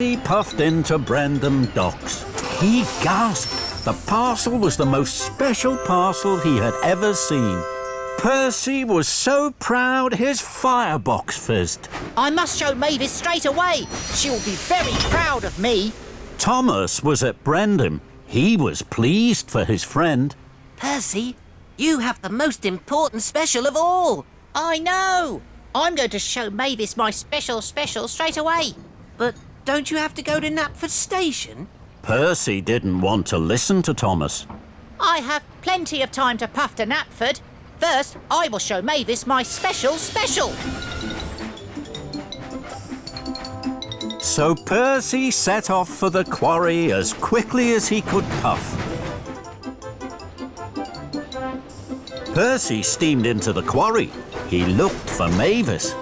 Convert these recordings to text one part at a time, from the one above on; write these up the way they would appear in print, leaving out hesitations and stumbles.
He puffed into Brendam docks. He gasped. The parcel was the most special parcel he had ever seen. Percy was so proud his firebox fizzed. I must show Mavis straight away. She'll be very proud of me. Thomas was at Brendam. He was pleased for his friend. Percy, you have the most important special of all. I know. I'm going to show Mavis my special straight away. But don't you have to go to Knapford Station? Percy didn't want to listen to Thomas. I have plenty of time to puff to Knapford. First, I will show Mavis my special. So Percy set off for the quarry as quickly as he could puff. Percy steamed into the quarry. He looked for Mavis.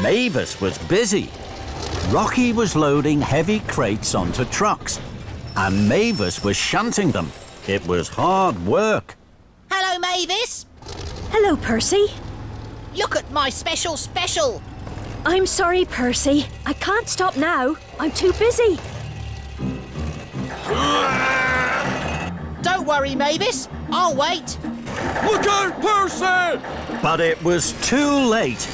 Mavis was busy. Rocky was loading heavy crates onto trucks, and Mavis was shunting them. It was hard work. Hello, Mavis. Hello, Percy. Look at my special. I'm sorry, Percy. I can't stop now. I'm too busy. Don't worry, Mavis. I'll wait. Look out, Percy! But it was too late.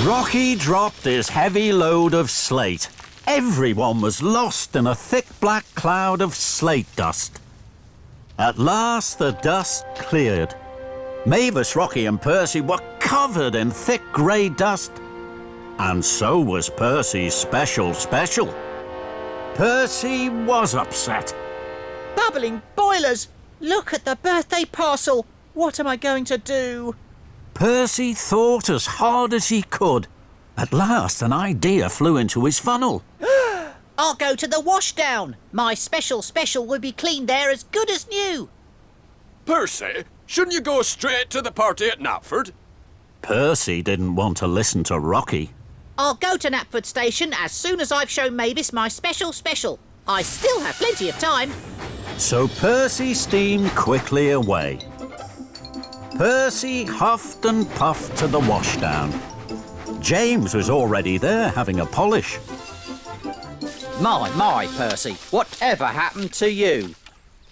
Rocky dropped his heavy load of slate. Everyone was lost in a thick black cloud of slate dust. At last, the dust cleared. Mavis, Rocky and Percy were covered in thick grey dust. And so was Percy's special. Percy was upset. Bubbling boilers! Look at the birthday parcel. What am I going to do? Percy thought as hard as he could. At last, an idea flew into his funnel. I'll go to the washdown. My special will be cleaned there as good as new. Percy, shouldn't you go straight to the party at Knapford? Percy didn't want to listen to Rocky. I'll go to Knapford Station as soon as I've shown Mavis my special. I still have plenty of time. So Percy steamed quickly away. Percy huffed and puffed to the washdown. James was already there having a polish. My, Percy, whatever happened to you?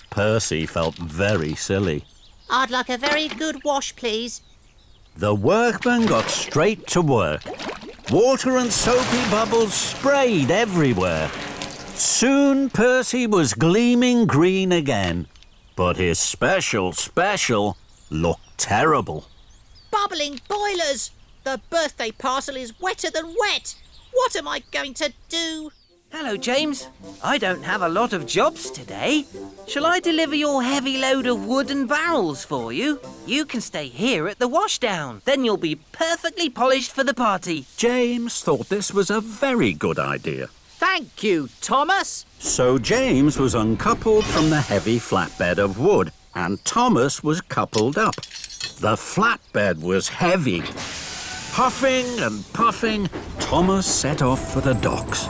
Percy felt very silly. I'd like a very good wash, please. The workman got straight to work. Water and soapy bubbles sprayed everywhere. Soon Percy was gleaming green again, but his special looked terrible. Bubbling boilers! The birthday parcel is wetter than wet. What am I going to do? Hello, James. I don't have a lot of jobs today. Shall I deliver your heavy load of wood and barrels for you? You can stay here at the washdown. Then you'll be perfectly polished for the party. James thought this was a very good idea. Thank you, Thomas. So James was uncoupled from the heavy flatbed of wood, and Thomas was coupled up. The flatbed was heavy. Puffing and puffing, Thomas set off for the docks.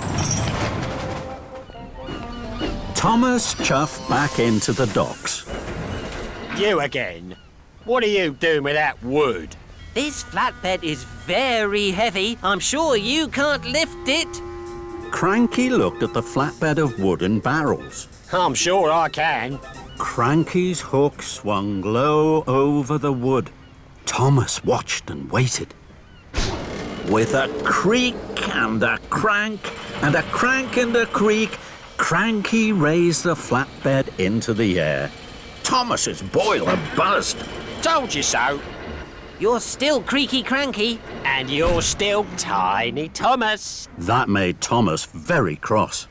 Thomas chuffed back into the docks. You again? What are you doing with that wood? This flatbed is very heavy. I'm sure you can't lift it. Cranky looked at the flatbed of wood and barrels. I'm sure I can. Cranky's hook swung low over the wood. Thomas watched and waited. With a creak and a crank and a crank and a creak, Cranky raised the flatbed into the air. Thomas's boiler buzzed. Told you so. You're still creaky cranky. And you're still tiny Thomas. That made Thomas very cross.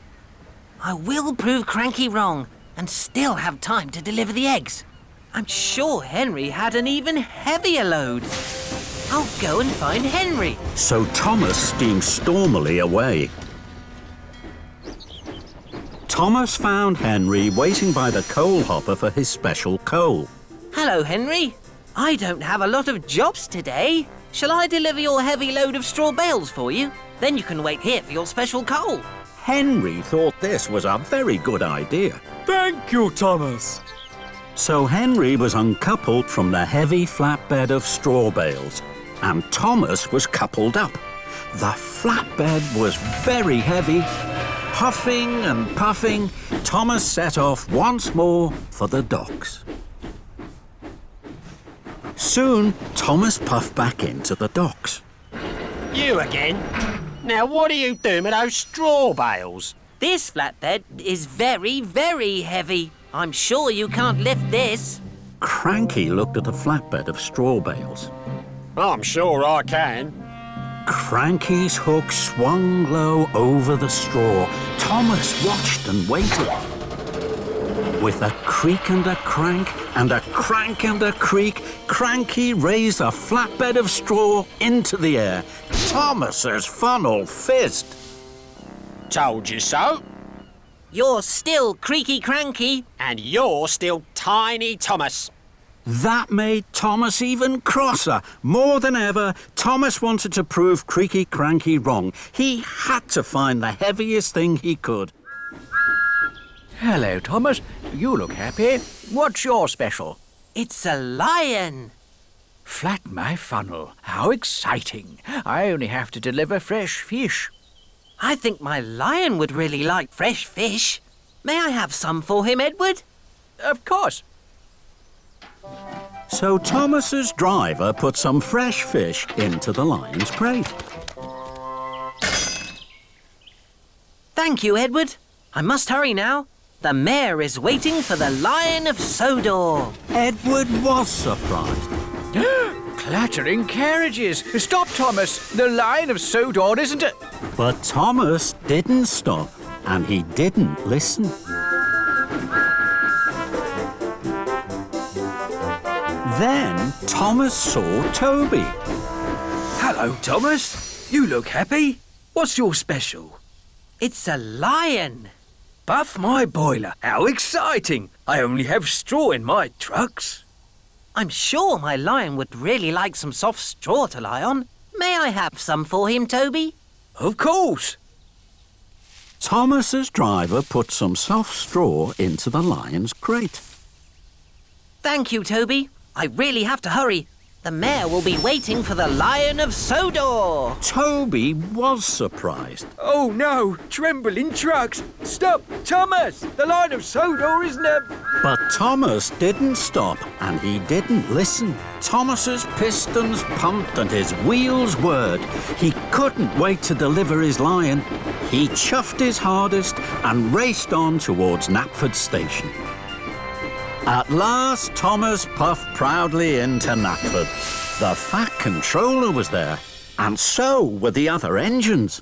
I will prove Cranky wrong and still have time to deliver the eggs. I'm sure Henry had an even heavier load. I'll go and find Henry. So Thomas steamed stormily away. Thomas found Henry waiting by the coal hopper for his special coal. Hello, Henry. I don't have a lot of jobs today. Shall I deliver your heavy load of straw bales for you? Then you can wait here for your special coal. Henry thought this was a very good idea. Thank you, Thomas. So Henry was uncoupled from the heavy flatbed of straw bales, and Thomas was coupled up. The flatbed was very heavy, Huffing and puffing, Thomas set off once more for the docks. Soon, Thomas puffed back into the docks. You again? Now, what are you doing with those straw bales? This flatbed is very, very heavy. I'm sure you can't lift this. Cranky looked at the flatbed of straw bales. I'm sure I can. Cranky's hook swung low over the straw. Thomas watched and waited. With a creak and a crank, and a crank and a creak, Cranky raised a flatbed of straw into the air. Thomas's funnel fizzed. Told you so. You're still creaky cranky. And you're still Tiny Thomas. That made Thomas even crosser. More than ever, Thomas wanted to prove Creaky Cranky wrong. He had to find the heaviest thing he could. Hello, Thomas. You look happy. What's your special? It's a lion. Flatten my funnel. How exciting. I only have to deliver fresh fish. I think my lion would really like fresh fish. May I have some for him, Edward? Of course. So Thomas's driver put some fresh fish into the lion's crate. Thank you, Edward. I must hurry now. The mayor is waiting for the Lion of Sodor. Edward was surprised. Clattering carriages. Stop, Thomas. The Lion of Sodor isn't it? But Thomas didn't stop, and he didn't listen. Then Thomas saw Toby. Hello, Thomas. You look happy. What's your special? It's a lion. Buff my boiler. How exciting. I only have straw in my trucks. I'm sure my lion would really like some soft straw to lie on. May I have some for him, Toby? Of course. Thomas's driver put some soft straw into the lion's crate. Thank you, Toby. I really have to hurry. The mayor will be waiting for the Lion of Sodor. Toby was surprised. Oh, no. Trembling trucks. Stop, Thomas. The Lion of Sodor isn't a... But Thomas didn't stop, and he didn't listen. Thomas's pistons pumped and his wheels whirred. He couldn't wait to deliver his lion. He chuffed his hardest and raced on towards Knapford Station. At last, Thomas puffed proudly into Knapford. The Fat Controller was there, and so were the other engines.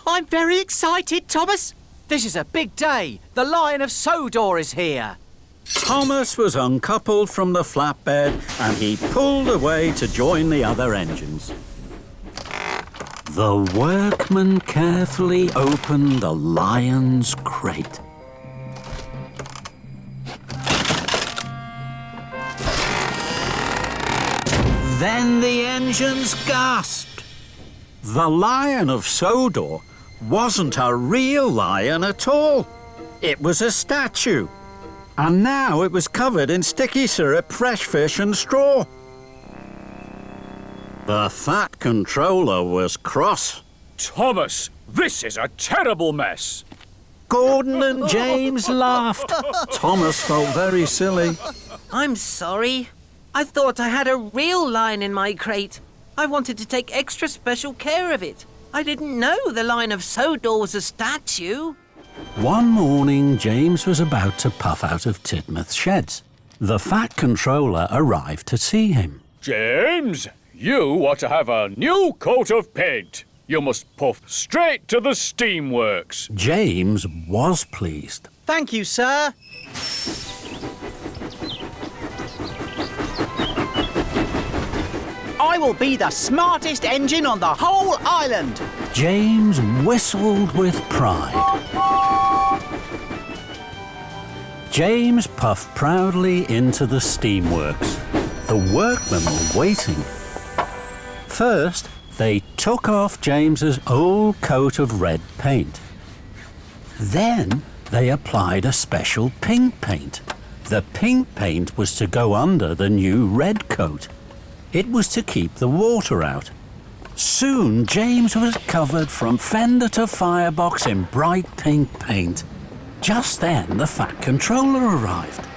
I'm very excited, Thomas. This is a big day. The Lion of Sodor is here. Thomas was uncoupled from the flatbed, and he pulled away to join the other engines. The workman carefully opened the lion's crate. Then the engines gasped. The Lion of Sodor wasn't a real lion at all. It was a statue. And now it was covered in sticky syrup, fresh fish and straw. The Fat Controller was cross. Thomas, this is a terrible mess. Gordon and James laughed. Thomas felt very silly. I'm sorry. I thought I had a real lion in my crate. I wanted to take extra special care of it. I didn't know the Lion of Sodor was a statue. One morning, James was about to puff out of Tidmouth's sheds. The Fat Controller arrived to see him. James, you ought to have a new coat of paint. You must puff straight to the steamworks. James was pleased. Thank you, sir. I will be the smartest engine on the whole island. James whistled with pride. James puffed proudly into the steamworks. The workmen were waiting. First, they took off James's old coat of red paint. Then they applied a special pink paint. The pink paint was to go under the new red coat. It was to keep the water out. Soon James was covered from fender to firebox in bright pink paint. Just then the Fat Controller arrived.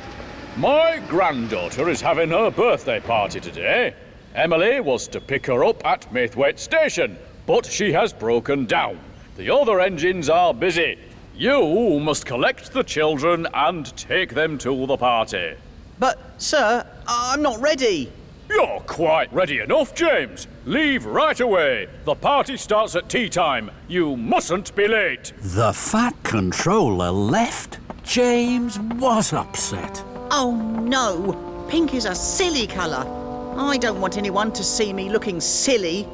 My granddaughter is having her birthday party today. Emily was to pick her up at Maithwaite Station, but she has broken down. The other engines are busy. You must collect the children and take them to the party. But, sir, I'm not ready. You're quite ready enough, James. Leave right away. The party starts at tea time. You mustn't be late. The Fat Controller left. James was upset. Oh, no. Pink is a silly colour. I don't want anyone to see me looking silly.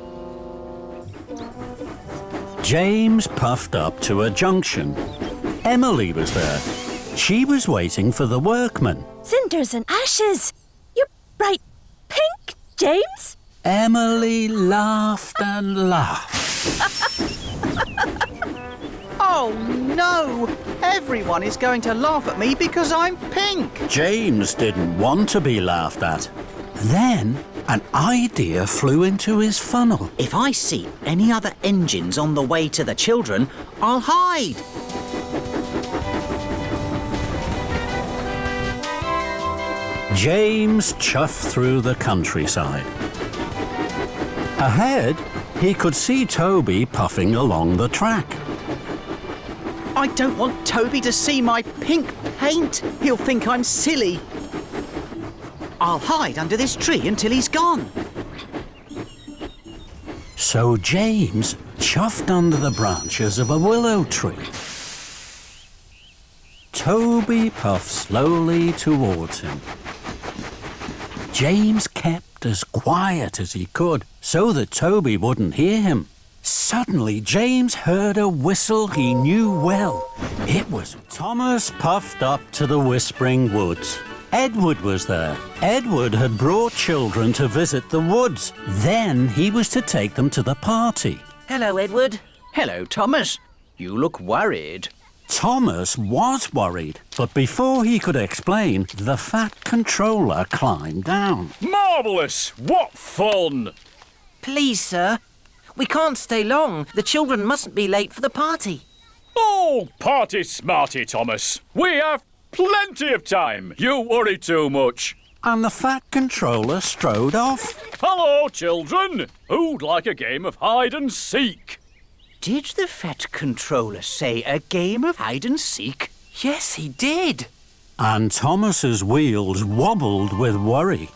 James puffed up to a junction. Emily was there. She was waiting for the workman. Cinders and ashes. You're bright pink, James. Emily laughed and laughed. Oh, no. Everyone is going to laugh at me because I'm pink. James didn't want to be laughed at. Then an idea flew into his funnel. If I see any other engines on the way to the children, I'll hide. James chuffed through the countryside. Ahead, he could see Toby puffing along the track. I don't want Toby to see my pink paint. He'll think I'm silly. I'll hide under this tree until he's gone. So James chuffed under the branches of a willow tree. Toby puffed slowly towards him. James kept as quiet as he could so that Toby wouldn't hear him. Suddenly, James heard a whistle he knew well. It was Thomas puffed up to the Whispering Woods. Edward was there. Edward had brought children to visit the woods. Then he was to take them to the party. Hello, Edward. Hello, Thomas. You look worried. Thomas was worried, but before he could explain, the Fat Controller climbed down. Marvellous! What fun! Please, sir. We can't stay long. The children mustn't be late for the party. Oh, party smarty, Thomas. We have plenty of time. You worry too much. And the Fat Controller strode off. Hello, children. Who'd like a game of hide and seek? Did the Fat Controller say a game of hide and seek? Yes, he did. And Thomas's wheels wobbled with worry.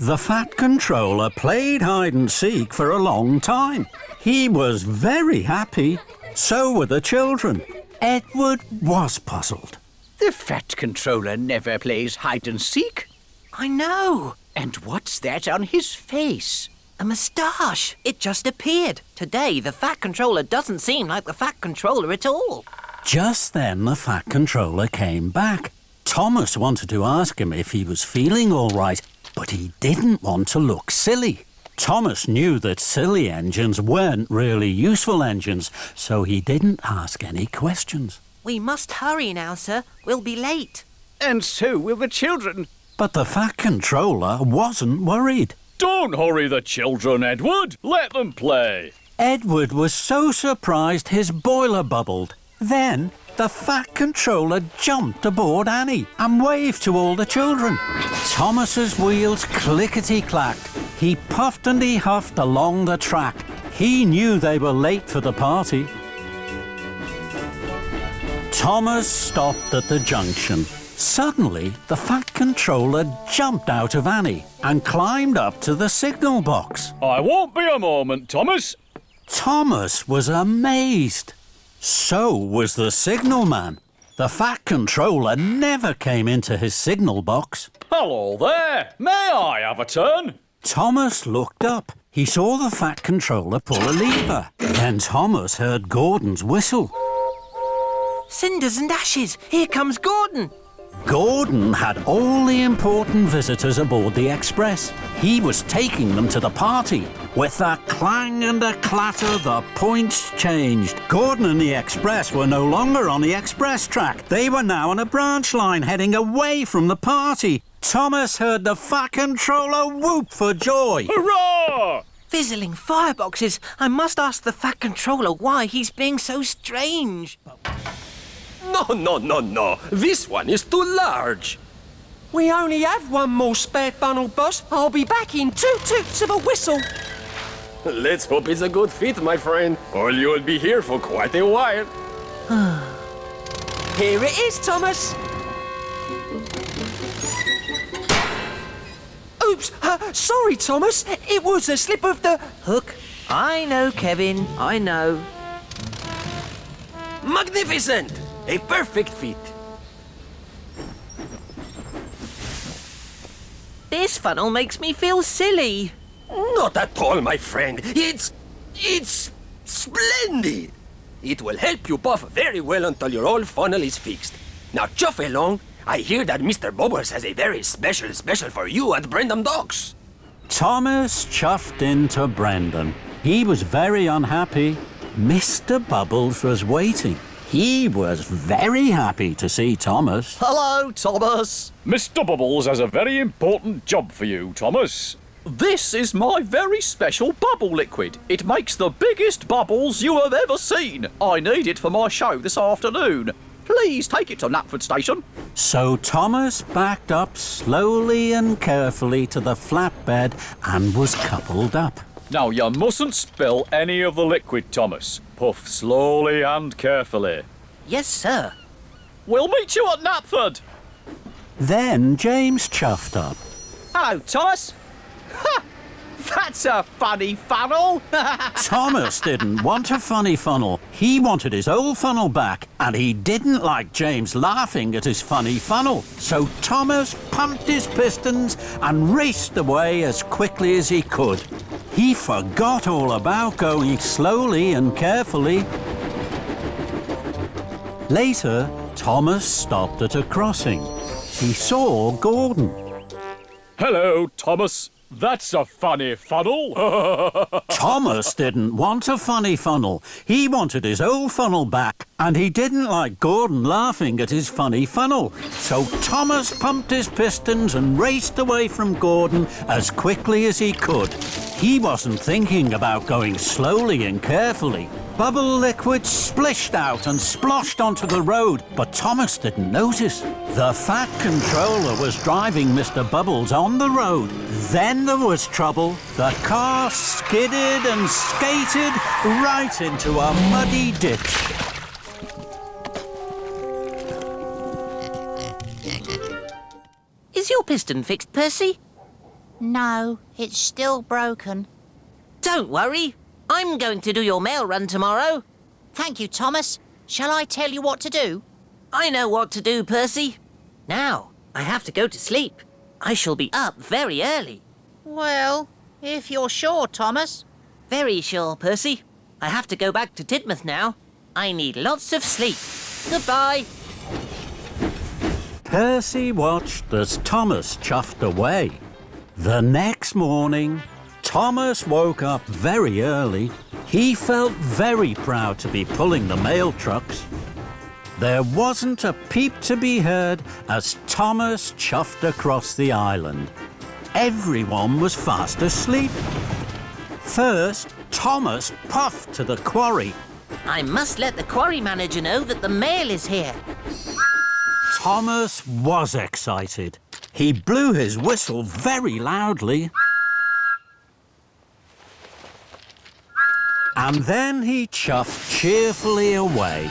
The Fat Controller played hide and seek for a long time. He was very happy. So were the children. Edward was puzzled. The Fat Controller never plays hide and seek. I know. And what's that on his face? A moustache. It just appeared. Today, the Fat Controller doesn't seem like the Fat Controller at all. Just then, the Fat Controller came back. Thomas wanted to ask him if he was feeling all right, but he didn't want to look silly. Thomas knew that silly engines weren't really useful engines, so he didn't ask any questions. We must hurry now, sir. We'll be late. And so will the children. But the Fat Controller wasn't worried. Don't hurry the children, Edward. Let them play. Edward was so surprised his boiler bubbled. Then the Fat Controller jumped aboard Annie and waved to all the children. Thomas's wheels clickety-clacked. He puffed and he huffed along the track. He knew they were late for the party. Thomas stopped at the junction. Suddenly, the Fat Controller jumped out of Annie and climbed up to the signal box. I won't be a moment, Thomas. Thomas was amazed. So was the signalman. The Fat Controller never came into his signal box. Hello there. May I have a turn? Thomas looked up. He saw the Fat Controller pull a lever. Then Thomas heard Gordon's whistle. Cinders and ashes. Here comes Gordon. Gordon had all the important visitors aboard the express. He was taking them to the party. With a clang and a clatter, the points changed. Gordon and the Express were no longer on the express track. They were now on a branch line heading away from the party. Thomas heard the Fat Controller whoop for joy. Hurrah! Fizzling fireboxes. I must ask the Fat Controller why he's being so strange. No. This one is too large. We only have one more spare funnel, boss. I'll be back in 2 toots of a whistle. Let's hope it's a good fit, my friend, or you'll be here for quite a while. Here it is, Thomas. Oops, sorry, Thomas. It was a slip of the... Hook. I know, Kevin. I know. Magnificent! A perfect fit. This funnel makes me feel silly. Not at all, my friend. It's splendid. It will help you puff very well until your old funnel is fixed. Now chuff along. I hear that Mr. Bubbles has a very special for you at Brendam Docks. Thomas chuffed into Brendan. He was very unhappy. Mr. Bubbles was waiting. He was very happy to see Thomas. Hello, Thomas. Mr. Bubbles has a very important job for you, Thomas. This is my very special bubble liquid. It makes the biggest bubbles you have ever seen. I need it for my show this afternoon. Please take it to Knapford Station. So Thomas backed up slowly and carefully to the flatbed and was coupled up. Now, you mustn't spill any of the liquid, Thomas. Puff slowly and carefully. Yes, sir. We'll meet you at Knapford. Then James chuffed up. Hello, Thomas. Ha! That's a funny funnel. Thomas didn't want a funny funnel. He wanted his old funnel back, and he didn't like James laughing at his funny funnel. So Thomas pumped his pistons and raced away as quickly as he could. He forgot all about going slowly and carefully. Later, Thomas stopped at a crossing. He saw Gordon. Hello, Thomas. That's a funny funnel. Thomas didn't want a funny funnel. He wanted his old funnel back, and he didn't like Gordon laughing at his funny funnel. So Thomas pumped his pistons and raced away from Gordon as quickly as he could. He wasn't thinking about going slowly and carefully. Bubble liquid splished out and sploshed onto the road, but Thomas didn't notice. The Fat Controller was driving Mr. Bubbles on the road. Then there was trouble. The car skidded and skated right into a muddy ditch. Is your piston fixed, Percy? No, it's still broken. Don't worry. I'm going to do your mail run tomorrow. Thank you, Thomas. Shall I tell you what to do? I know what to do, Percy. Now, I have to go to sleep. I shall be up very early. Well, if you're sure, Thomas. Very sure, Percy. I have to go back to Tidmouth now. I need lots of sleep. Goodbye. Percy watched as Thomas chuffed away. The next morning, Thomas woke up very early. He felt very proud to be pulling the mail trucks. There wasn't a peep to be heard as Thomas chuffed across the island. Everyone was fast asleep. First, Thomas puffed to the quarry. I must let the quarry manager know that the mail is here. Thomas was excited. He blew his whistle very loudly. And then he chuffed cheerfully away.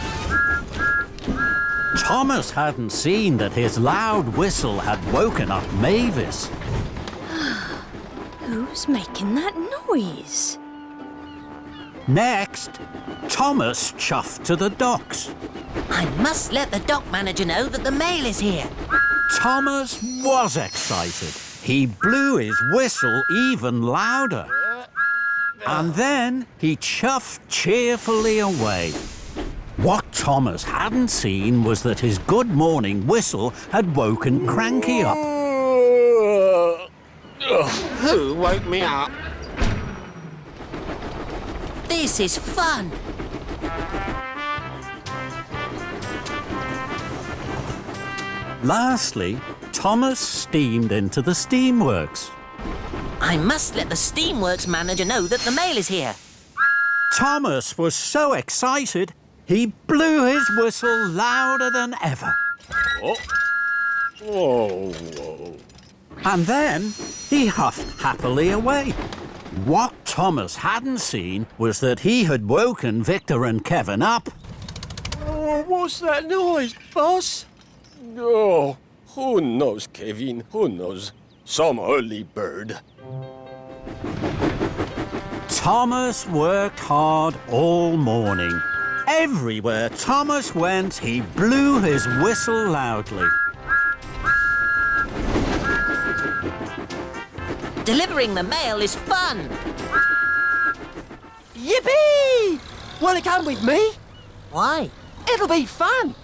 Thomas hadn't seen that his loud whistle had woken up Mavis. Who's making that noise? Next, Thomas chuffed to the docks. I must let the dock manager know that the mail is here. Thomas was excited. He blew his whistle even louder. And then he chuffed cheerfully away. What Thomas hadn't seen was that his good morning whistle had woken Cranky up. Who woke me up? This is fun. Lastly, Thomas steamed into the steamworks. I must let the steamworks manager know that the mail is here. Thomas was so excited, he blew his whistle louder than ever. Oh. Whoa. And then he huffed happily away. What Thomas hadn't seen was that he had woken Victor and Kevin up. Oh, what's that noise, boss? Oh, who knows, Kevin? Who knows? Some early bird. Thomas worked hard all morning. Everywhere Thomas went, he blew his whistle loudly. Delivering the mail is fun. Yippee! Wanna come with me? Why? It'll be fun.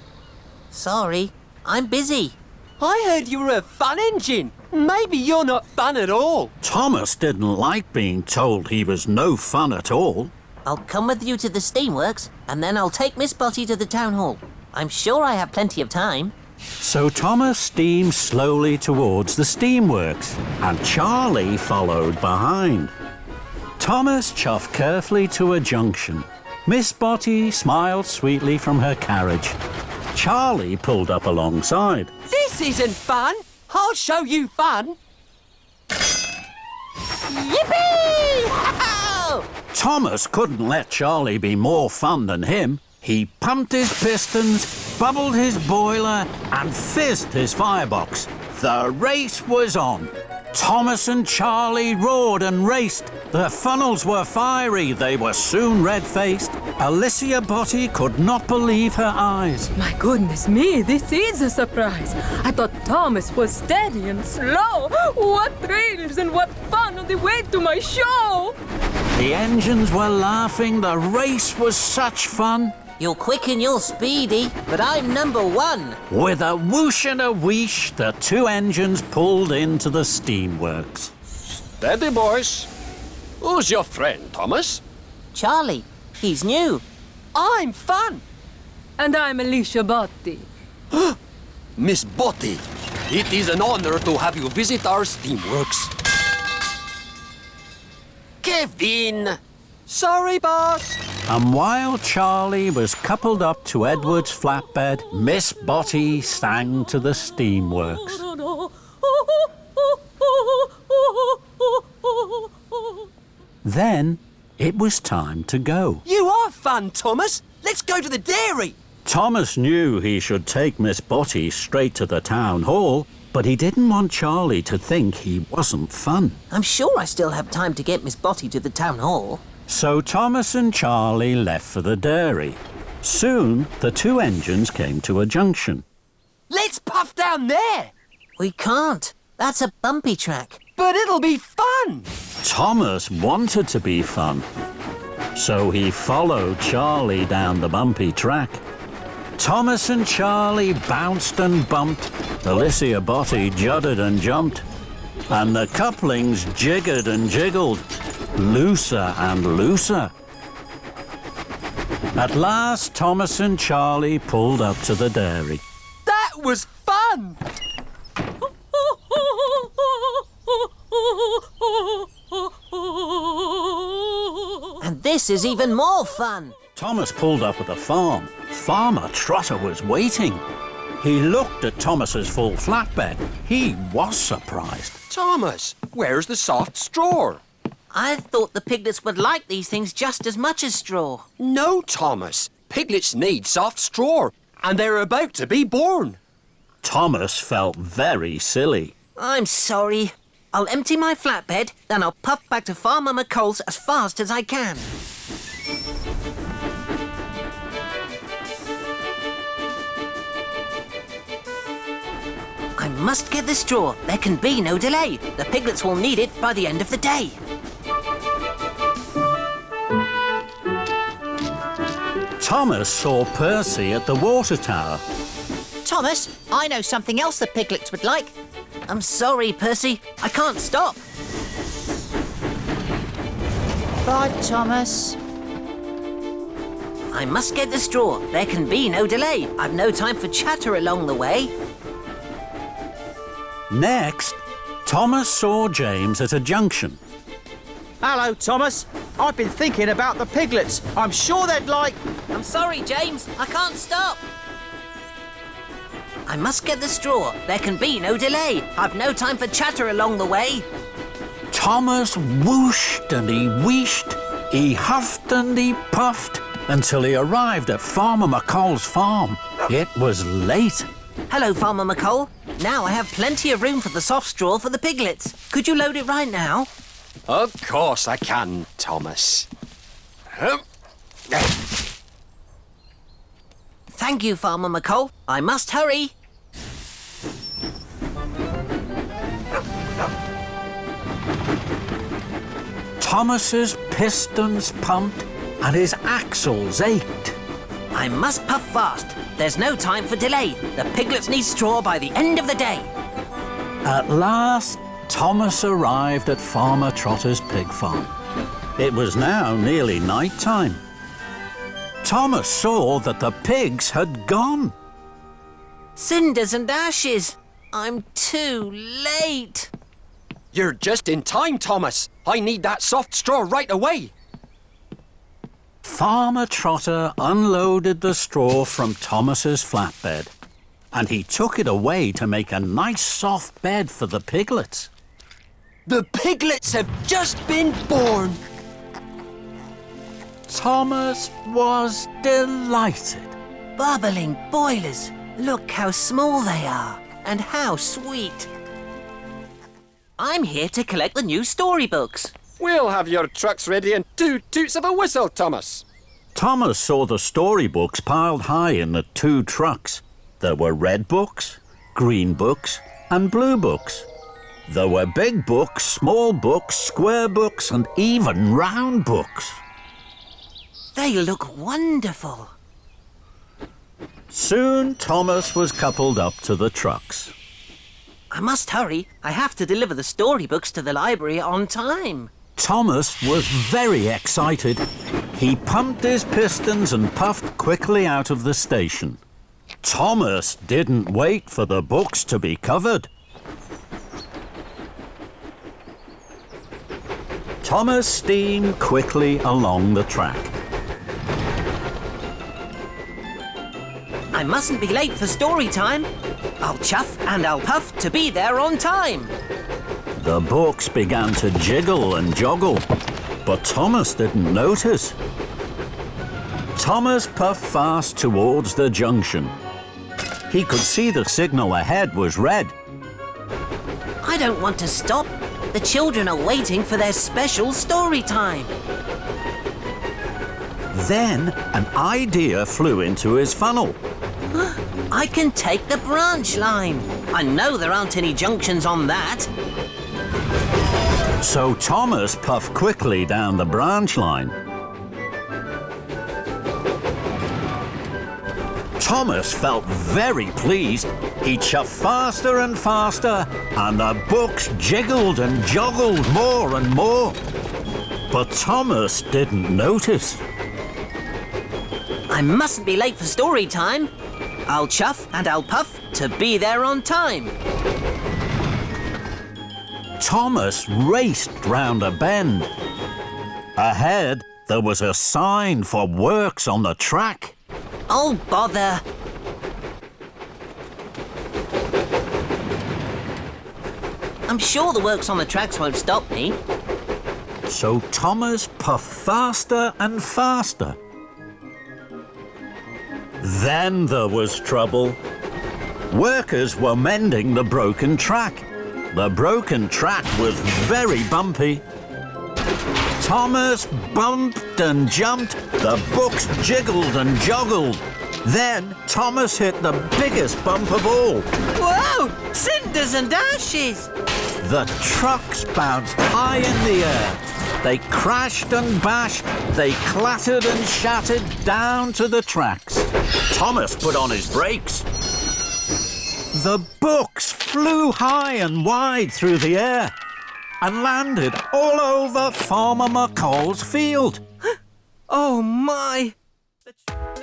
Sorry, I'm busy. I heard you were a fun engine. Maybe you're not fun at all. Thomas didn't like being told he was no fun at all. I'll come with you to the steamworks, and then I'll take Miss Botty to the town hall. I'm sure I have plenty of time. So Thomas steamed slowly towards the steamworks, and Charlie followed behind. Thomas chuffed carefully to a junction. Miss Botty smiled sweetly from her carriage. Charlie pulled up alongside. This isn't fun. I'll show you fun. Yippee! Thomas couldn't let Charlie be more fun than him. He pumped his pistons, bubbled his boiler, and fizzed his firebox. The race was on. Thomas and Charlie roared and raced. Their funnels were fiery. They were soon red-faced. Alicia Botty could not believe her eyes. My goodness me, this is a surprise. I thought Thomas was steady and slow. What thrills and what fun on the way to my show! The engines were laughing. The race was such fun. You're quick and you're speedy, but I'm number one. With a whoosh and a wheesh, the two engines pulled into the steamworks. Steady, boys. Who's your friend, Thomas? Charlie, he's new. I'm fun. And I'm Alicia Botti. Miss Botty, it is an honor to have you visit our steamworks. Kevin! Sorry, boss. And while Charlie was coupled up to Edward's flatbed, Miss Botty sang to the steamworks. Then it was time to go. You are fun, Thomas. Let's go to the dairy. Thomas knew he should take Miss Botty straight to the town hall, but he didn't want Charlie to think he wasn't fun. I'm sure I still have time to get Miss Botty to the town hall. So Thomas and Charlie left for the dairy. Soon, the two engines came to a junction. Let's puff down there. We can't. That's a bumpy track. But it'll be fun. Thomas wanted to be fun, so he followed Charlie down the bumpy track. Thomas and Charlie bounced and bumped. Alicia Botty judded and jumped. And the couplings jiggered and jiggled, looser and looser. At last, Thomas and Charlie pulled up to the dairy. That was fun. And this is even more fun. Thomas pulled up at a farm. Farmer Trotter was waiting. He looked at Thomas's full flatbed. He was surprised. Thomas, where's the soft straw? I thought the piglets would like these things just as much as straw. No, Thomas. Piglets need soft straw, and they're about to be born. Thomas felt very silly. I'm sorry. I'll empty my flatbed, then I'll puff back to Farmer McColl's as fast as I can. I must get the straw. There can be no delay. The piglets will need it by the end of the day. Thomas saw Percy at the water tower. Thomas, I know something else the piglets would like. I'm sorry, Percy. I can't stop. Bye, Thomas. I must get the straw. There can be no delay. I've no time for chatter along the way. Next, Thomas saw James at a junction. Hello, Thomas. I've been thinking about the piglets. I'm sure they'd like... I'm sorry, James. I can't stop. I must get the straw. There can be no delay. I've no time for chatter along the way. Thomas whooshed and he wheeshed, he huffed and he puffed until he arrived at Farmer McColl's farm. It was late. Hello, Farmer McColl. Now I have plenty of room for the soft straw for the piglets. Could you load it right now? Of course I can, Thomas. Thank you, Farmer McColl. I must hurry. Thomas's pistons pumped and his axles ached. I must puff fast. There's no time for delay. The piglets need straw by the end of the day. At last, Thomas arrived at Farmer Trotter's pig farm. It was now nearly night time. Thomas saw that the pigs had gone. Cinders and ashes. I'm too late. You're just in time, Thomas. I need that soft straw right away. Farmer Trotter unloaded the straw from Thomas's flatbed, and he took it away to make a nice soft bed for the piglets. The piglets have just been born. Thomas was delighted. Bubbling boilers. Look how small they are, and how sweet. I'm here to collect the new storybooks. We'll have your trucks ready in 2 toots of a whistle, Thomas. Thomas saw the storybooks piled high in the 2 trucks. There were red books, green books, and blue books. There were big books, small books, square books, and even round books. They look wonderful. Soon Thomas was coupled up to the trucks. I must hurry. I have to deliver the storybooks to the library on time. Thomas was very excited. He pumped his pistons and puffed quickly out of the station. Thomas didn't wait for the books to be covered. Thomas steamed quickly along the track. I mustn't be late for story time. I'll chuff and I'll puff to be there on time. The books began to jiggle and joggle, but Thomas didn't notice. Thomas puffed fast towards the junction. He could see the signal ahead was red. I don't want to stop. The children are waiting for their special story time. Then an idea flew into his funnel. I can take the branch line. I know there aren't any junctions on that. So Thomas puffed quickly down the branch line. Thomas felt very pleased. He chuffed faster and faster, and the books jiggled and joggled more and more. But Thomas didn't notice. I mustn't be late for story time. I'll chuff and I'll puff to be there on time. Thomas raced round a bend. Ahead, there was a sign for works on the track. Oh, bother. I'm sure the works on the tracks won't stop me. So Thomas puffed faster and faster. Then there was trouble. Workers were mending the broken track. The broken track was very bumpy. Thomas bumped and jumped. The books jiggled and joggled. Then Thomas hit the biggest bump of all. Whoa! Cinders and ashes! The trucks bounced high in the air. They crashed and bashed. They clattered and shattered down to the tracks. Thomas put on his brakes. The books flew high and wide through the air and landed all over Farmer McColl's field. Oh, my! the...